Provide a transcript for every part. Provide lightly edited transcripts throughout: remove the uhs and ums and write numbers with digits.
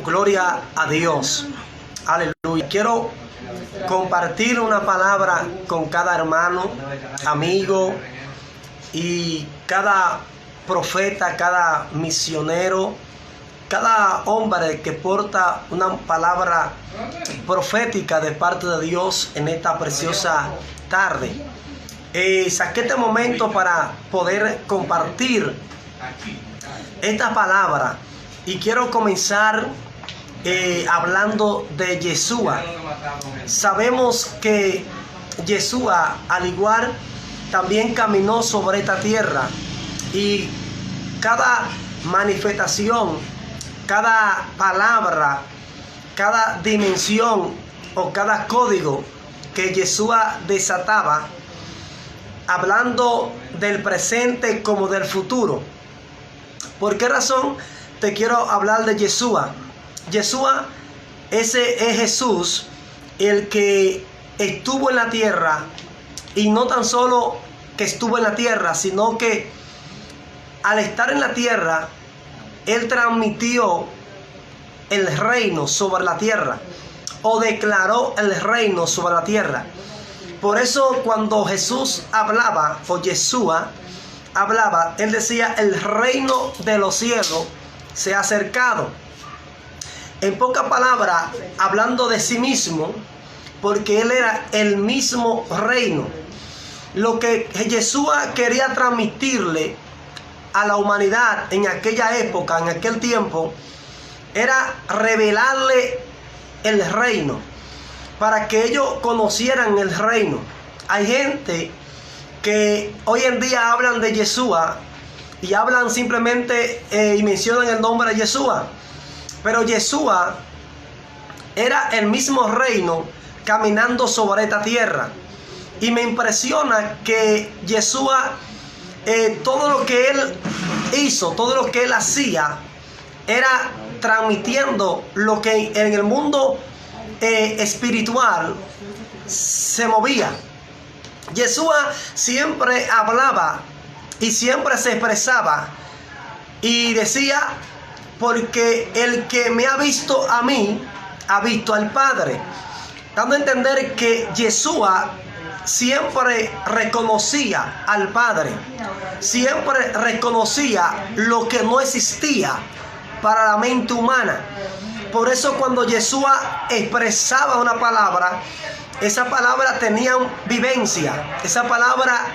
Gloria a Dios. Aleluya. Quiero compartir una palabra con cada hermano, amigo y cada profeta, cada misionero, cada hombre que porta una palabra profética de parte de Dios en esta preciosa tarde. Saqué este momento para poder compartir esta palabra y quiero comenzar hablando de Yeshua. Sabemos que Yeshua, al igual, también caminó sobre esta tierra, y cada manifestación, cada palabra, cada dimensión o cada código que Yeshua desataba, hablando del presente como del futuro. ¿Por qué razón te quiero hablar de Yeshua? Yeshua, ese es Jesús, el que estuvo en la tierra, y no tan solo que estuvo en la tierra, sino que al estar en la tierra, Él transmitió el reino sobre la tierra, o declaró el reino sobre la tierra. Por eso cuando Jesús hablaba, o Yeshua hablaba, Él decía: el reino de los cielos se ha acercado. En pocas palabras, hablando de sí mismo, porque Él era el mismo reino. Lo que Yeshua quería transmitirle a la humanidad en aquella época, en aquel tiempo, era revelarle el reino, para que ellos conocieran el reino. Hay gente que hoy en día hablan de Yeshua y hablan simplemente y mencionan el nombre de Yeshua, pero Yeshua era el mismo reino caminando sobre esta tierra. Y me impresiona que Yeshua, todo lo que Él hizo, todo lo que Él hacía, era transmitiendo lo que en el mundo espiritual se movía. Yeshua siempre hablaba y siempre se expresaba y decía: porque el que me ha visto a mí, ha visto al Padre. Dando a entender que Yeshua siempre reconocía al Padre, siempre reconocía lo que no existía para la mente humana. Por eso cuando Yeshua expresaba una palabra, esa palabra tenía vivencia, esa palabra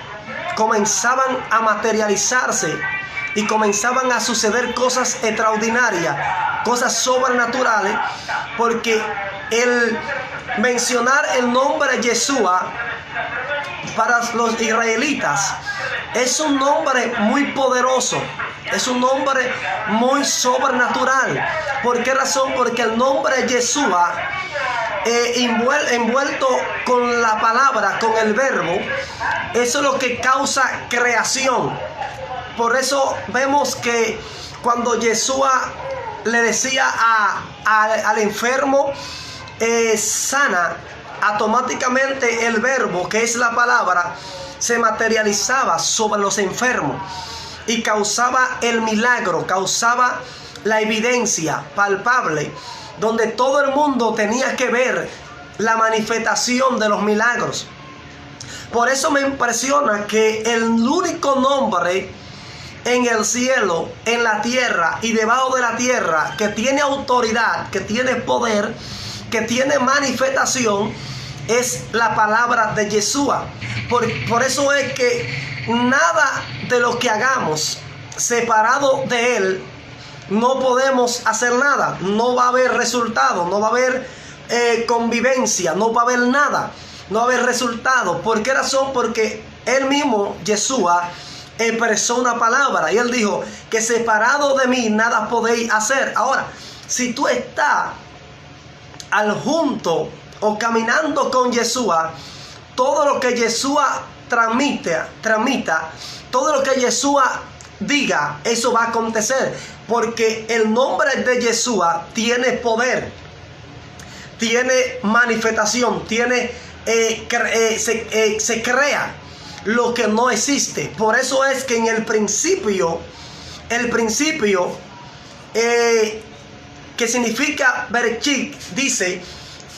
comenzaban a materializarse y comenzaban a suceder cosas extraordinarias, cosas sobrenaturales, porque el mencionar el nombre de Yeshua para los israelitas es un nombre muy poderoso, es un nombre muy sobrenatural. ¿Por qué razón? Porque el nombre de Yeshua, envuelto con la palabra, con el verbo, eso es lo que causa creación. Por eso vemos que cuando Yeshua le decía al enfermo, sana, automáticamente el verbo, que es la palabra, se materializaba sobre los enfermos y causaba el milagro, causaba la evidencia palpable, donde todo el mundo tenía que ver la manifestación de los milagros. Por eso me impresiona que el único nombre en el cielo, en la tierra y debajo de la tierra que tiene autoridad, que tiene poder, que tiene manifestación, es la palabra de Yeshua. Por eso es que nada de lo que hagamos separado de Él, no podemos hacer nada. No va a haber resultado, no va a haber convivencia, no va a haber nada, no va a haber resultado. ¿Por qué razón? Porque Él mismo, Yeshua, expresó una palabra y Él dijo que separado de mí nada podéis hacer. Ahora, si tú estás al junto o caminando con Yeshua, todo lo que Yeshua transmita, todo lo que Yeshua diga, eso va a acontecer, porque el nombre de Yeshua tiene poder, tiene manifestación, tiene se crea lo que no existe. Por eso es que en el principio que significa Bereshit, dice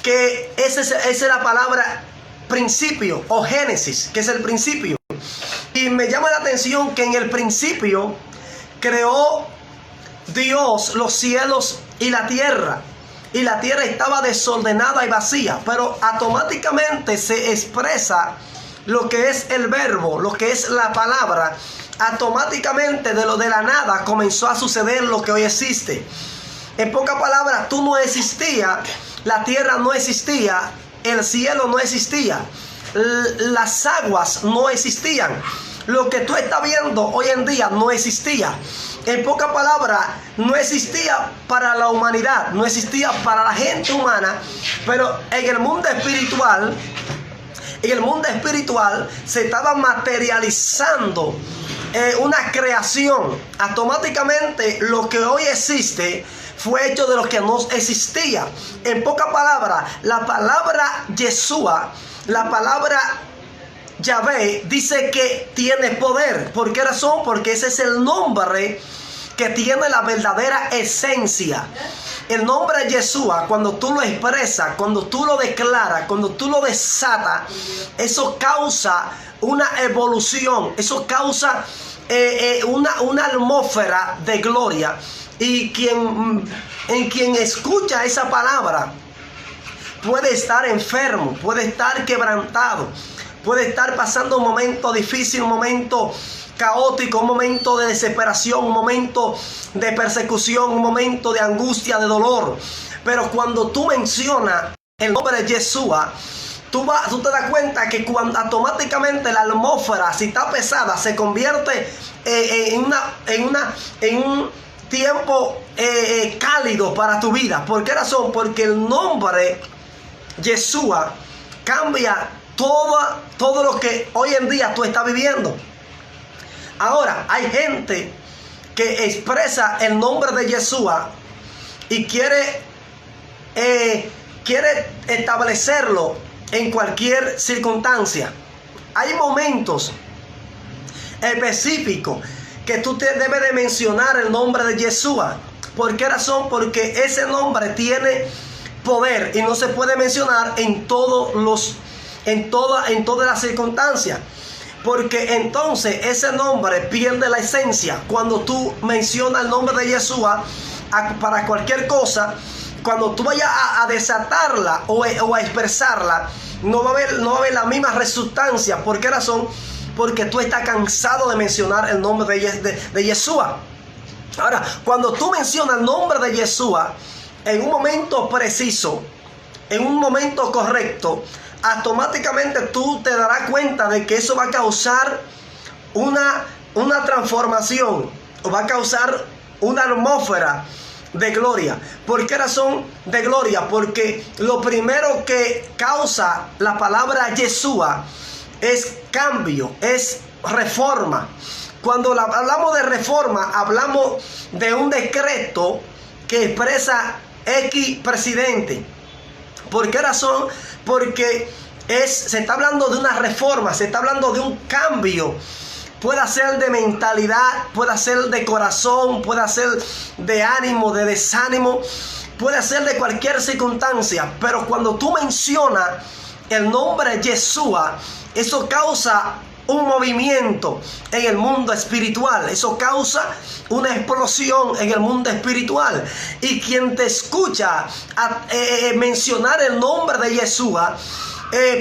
que esa es la palabra principio o Génesis, que es el principio. Y me llama la atención que en el principio creó Dios los cielos y la tierra estaba desordenada y vacía, pero automáticamente se expresa lo que es el verbo, lo que es la palabra. Automáticamente de la nada comenzó a suceder lo que hoy existe. En pocas palabras, tú no existías, la tierra no existía, el cielo no existía, las aguas no existían. Lo que tú estás viendo hoy en día no existía. En pocas palabras, no existía para la humanidad, no existía para la gente humana, pero en el mundo espiritual se estaba materializando una creación. Automáticamente lo que hoy existe fue hecho de lo que no existía. En pocas palabras, la palabra Yeshua, la palabra Yahvé, dice que tiene poder. ¿Por qué razón? Porque ese es el nombre que tiene la verdadera esencia. El nombre de Yeshua, cuando tú lo expresas, cuando tú lo declaras, cuando tú lo desatas, eso causa una evolución, eso causa una atmósfera de gloria. Y quien escucha esa palabra puede estar enfermo, puede estar quebrantado, puede estar pasando un momento difícil, un momento caótico, un momento de desesperación, un momento de persecución, un momento de angustia, de dolor. Pero cuando tú mencionas el nombre de Yeshua, tú te das cuenta que cuando automáticamente la atmósfera, si está pesada, se convierte en un tiempo cálido para tu vida. ¿Por qué razón? Porque el nombre Yeshua cambia todo lo que hoy en día tú estás viviendo. Ahora, hay gente que expresa el nombre de Yeshua y quiere establecerlo en cualquier circunstancia. Hay momentos específicos que tú debes de mencionar el nombre de Yeshua. ¿Por qué razón? Porque ese nombre tiene poder y no se puede mencionar en todas las circunstancias. Porque entonces ese nombre pierde la esencia. Cuando tú mencionas el nombre de Yeshua para cualquier cosa, cuando tú vayas a desatarla o a expresarla, no va a haber la misma resultancia. ¿Por qué razón? Porque tú estás cansado de mencionar el nombre de Yeshua. Ahora, cuando tú mencionas el nombre de Yeshua en un momento preciso, en un momento correcto, automáticamente tú te darás cuenta de que eso va a causar una transformación, o va a causar una atmósfera de gloria. ¿Por qué razón de gloria? Porque lo primero que causa la palabra Yeshua es cambio, es reforma. Cuando hablamos de reforma, hablamos de un decreto que expresa X presidente. ¿Por qué razón? Porque se está hablando de una reforma, se está hablando de un cambio. Puede ser de mentalidad, puede ser de corazón, puede ser de ánimo, de desánimo, puede ser de cualquier circunstancia. Pero cuando tú mencionas el nombre Yeshua, eso causa un movimiento en el mundo espiritual. Eso causa una explosión en el mundo espiritual. Y quien te escucha mencionar el nombre de Yeshua,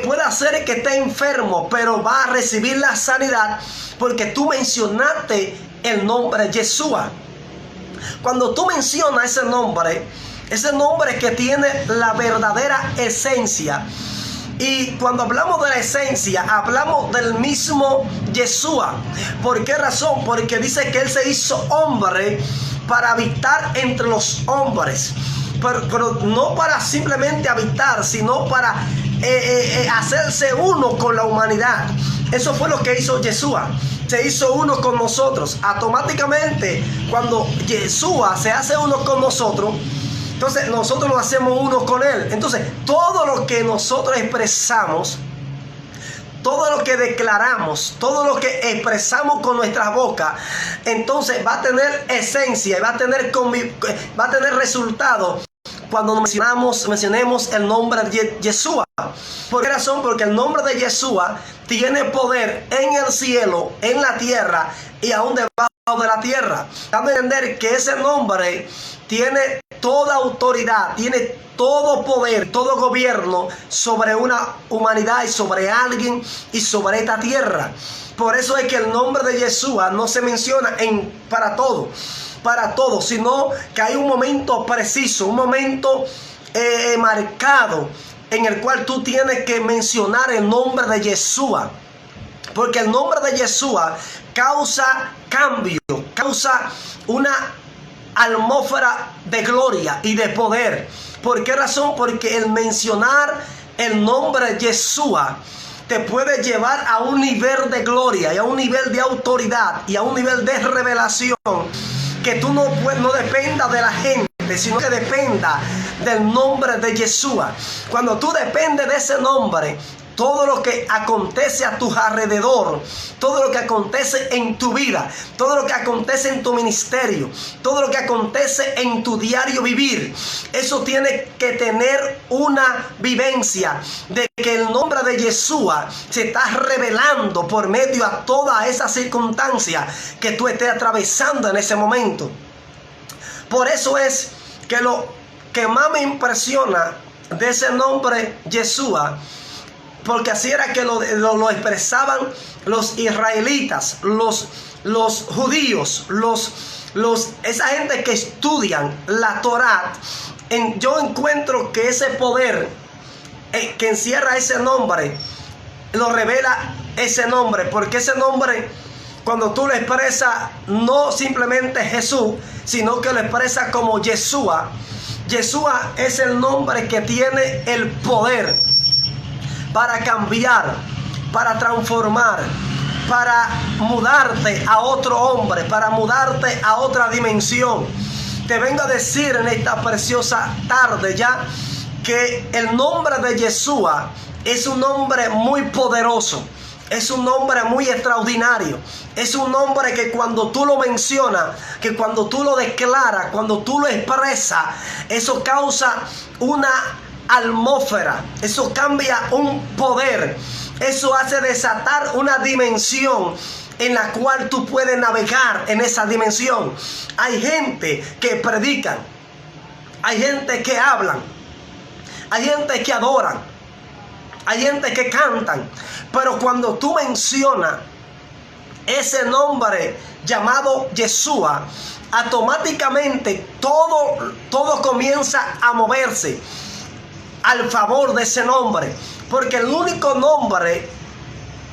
puede ser que esté enfermo, pero va a recibir la sanidad porque tú mencionaste el nombre Yeshua. Cuando tú mencionas ese nombre que tiene la verdadera esencia. Y cuando hablamos de la esencia, hablamos del mismo Yeshua. ¿Por qué razón? Porque dice que Él se hizo hombre para habitar entre los hombres. Pero no para simplemente habitar, sino para hacerse uno con la humanidad. Eso fue lo que hizo Yeshua. Se hizo uno con nosotros. Automáticamente, cuando Yeshua se hace uno con nosotros, entonces nosotros nos hacemos uno con Él. Entonces todo lo que nosotros expresamos, todo lo que declaramos, todo lo que expresamos con nuestra boca, entonces va a tener esencia, va a tener resultado cuando mencionemos el nombre de Yeshua. ¿Por qué razón? Porque el nombre de Yeshua tiene poder en el cielo, en la tierra y aún debajo de la tierra. Dando a entender que ese nombre tiene toda autoridad, tiene todo poder, todo gobierno sobre una humanidad y sobre alguien y sobre esta tierra. Por eso es que el nombre de Yeshua no se menciona para todo, sino que hay un momento preciso, un momento marcado en el cual tú tienes que mencionar el nombre de Yeshua. Porque el nombre de Yeshua causa cambio, causa una atmósfera de gloria y de poder. ¿Por qué razón? Porque el mencionar el nombre de Yeshua te puede llevar a un nivel de gloria y a un nivel de autoridad y a un nivel de revelación que tú no dependa de la gente, sino que dependa del nombre de Yeshua. Cuando tú dependes de ese nombre, todo lo que acontece a tu alrededor, todo lo que acontece en tu vida, todo lo que acontece en tu ministerio, todo lo que acontece en tu diario vivir, eso tiene que tener una vivencia de que el nombre de Yeshua se está revelando por medio a toda esa circunstancia que tú estés atravesando en ese momento. Por eso es que lo que más me impresiona de ese nombre Yeshua, porque así era que lo expresaban los israelitas, los judíos, esa gente que estudian la Torá. Yo encuentro que ese poder que encierra ese nombre, lo revela ese nombre, porque ese nombre, cuando tú lo expresas, no simplemente Jesús, sino que lo expresas como Yeshua. Yeshua es el nombre que tiene el poder para cambiar, para transformar, para mudarte a otro hombre, para mudarte a otra dimensión. Te vengo a decir en esta preciosa tarde ya que el nombre de Yeshua es un nombre muy poderoso, es un nombre muy extraordinario, es un nombre que cuando tú lo mencionas, que cuando tú lo declaras, cuando tú lo expresas, eso causa una atmósfera, eso cambia un poder, eso hace desatar una dimensión en la cual tú puedes navegar en esa dimensión. Hay gente que predican, hay gente que hablan, hay gente que adoran, hay gente que cantan, pero cuando tú mencionas ese nombre llamado Yeshua, automáticamente todo comienza a moverse al favor de ese nombre, porque el único nombre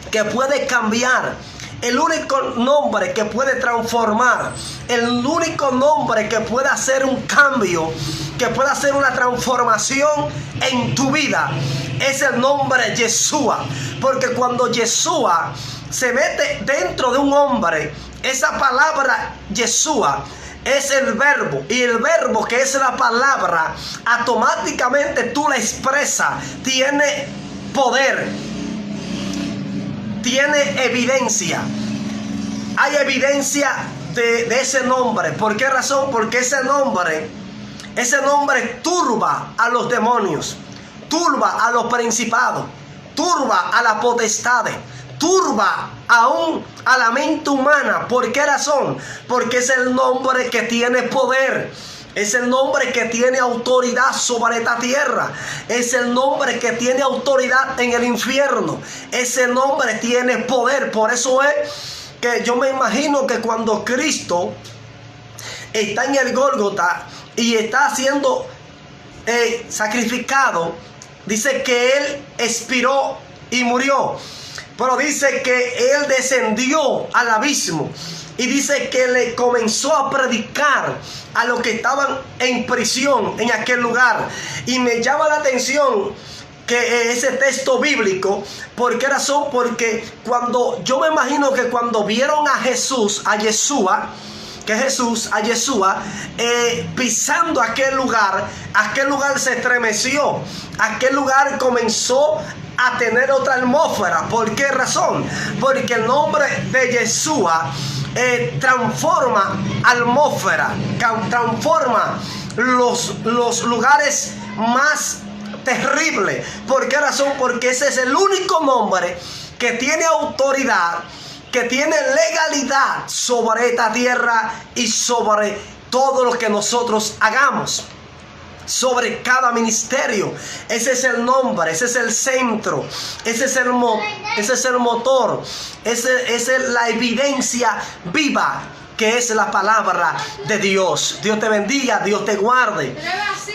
que puede cambiar, el único nombre que puede transformar, el único nombre que puede hacer un cambio, que puede hacer una transformación en tu vida, es el nombre Yeshua. Porque cuando Yeshua se mete dentro de un hombre, esa palabra Yeshua es el verbo, y el verbo, que es la palabra, automáticamente tú la expresas, tiene poder, tiene evidencia. Hay evidencia de ese nombre. ¿Por qué razón? Porque ese nombre turba a los demonios, turba a los principados, turba a las potestades, turba aún a la mente humana. ¿Por qué razón? Porque es el nombre que tiene poder, es el nombre que tiene autoridad sobre esta tierra, es el nombre que tiene autoridad en el infierno, ese nombre tiene poder. Por eso es que yo me imagino que cuando Cristo está en el Gólgota y está siendo sacrificado, dice que Él expiró y murió. Pero dice que Él descendió al abismo y dice que le comenzó a predicar a los que estaban en prisión en aquel lugar. Y me llama la atención que ese texto bíblico. ¿Por qué razón? Porque yo me imagino que cuando vieron a Jesús, a Yeshua, que Jesús, a Yeshua, pisando aquel lugar se estremeció, aquel lugar comenzó a tener otra atmósfera. ¿Por qué razón? Porque el nombre de Yeshua transforma atmósfera, transforma los lugares más terribles. ¿Por qué razón? Porque ese es el único nombre que tiene autoridad, que tiene legalidad sobre esta tierra y sobre todo lo que nosotros hagamos, sobre cada ministerio. Ese es el nombre, ese es el centro, ese es el motor, esa es la evidencia viva que es la palabra de Dios. Dios te bendiga, Dios te guarde.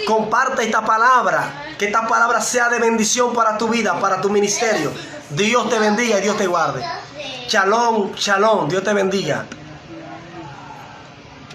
Comparte esta palabra, que esta palabra sea de bendición para tu vida, para tu ministerio. Dios te bendiga y Dios te guarde. Shalom, shalom, Dios te bendiga.